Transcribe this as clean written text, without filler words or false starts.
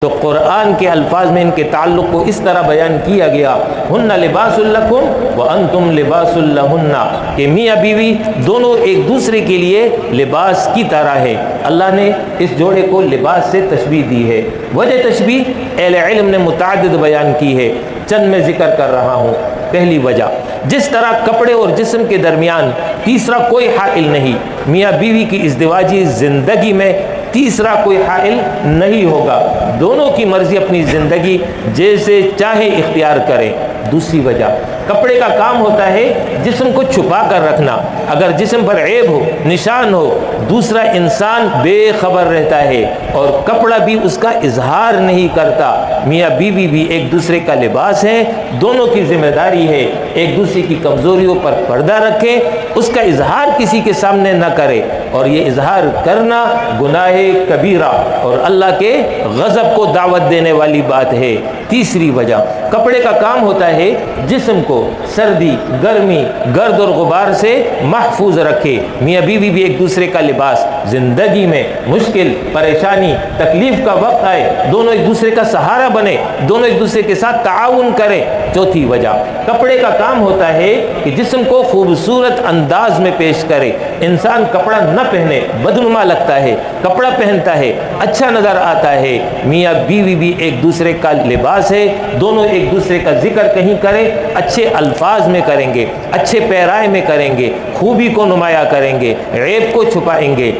تو قرآن کے الفاظ میں ان کے تعلق کو اس طرح بیان کیا گیا، ہن لباس لکم وانتم لباس لہن، کہ میاں بیوی دونوں ایک دوسرے کے لیے لباس کی طرح ہے۔ اللہ نے اس جوڑے کو لباس سے تشبیہ دی ہے۔ وجہ تشبیہ اہل علم نے متعدد بیان کی ہے، چند میں ذکر کر رہا ہوں۔ پہلی وجہ، جس طرح کپڑے اور جسم کے درمیان تیسرا کوئی حائل نہیں، میاں بیوی کی ازدواجی زندگی میں تیسرا کوئی حائل نہیں ہوگا، دونوں کی مرضی اپنی زندگی جیسے چاہے اختیار کریں۔ دوسری وجہ، کپڑے کا کام ہوتا ہے جسم کو چھپا کر رکھنا، اگر جسم پر عیب ہو، نشان ہو، دوسرا انسان بے خبر رہتا ہے اور کپڑا بھی اس کا اظہار نہیں کرتا۔ میاں بیوی بھی ایک دوسرے کا لباس ہے، دونوں کی ذمہ داری ہے ایک دوسرے کی کمزوریوں پر پردہ رکھیں، اس کا اظہار کسی کے سامنے نہ کرے، اور یہ اظہار کرنا گناہ کبیرہ اور اللہ کے غضب کو دعوت دینے والی بات ہے۔ تیسری وجہ، کپڑے کا کام ہوتا ہے جسم کو سردی، گرمی، گرد اور غبار سے محفوظ رکھے۔ میاں بیوی بھی ایک دوسرے کا لباس، زندگی میں مشکل، پریشانی، تکلیف کا وقت آئے دونوں ایک دوسرے کا سہارا بنے، دونوں ایک دوسرے کے ساتھ تعاون کریں۔ چوتھی وجہ، کپڑے کا کام ہوتا ہے کہ جسم کو خوبصورت انداز میں پیش کرے۔ انسان کپڑا نہ پہنے بدنما لگتا ہے، کپڑا پہنتا ہے اچھا نظر آتا ہے۔ میاں بیوی بھی ایک دوسرے کا لباس ہے، دونوں ایک دوسرے کا ذکر کہیں کریں، اچھے الفاظ میں کریں گے، اچھے پیرائے میں کریں گے، خوبی کو نمایاں کریں گے، عیب کو چھپائیں گے۔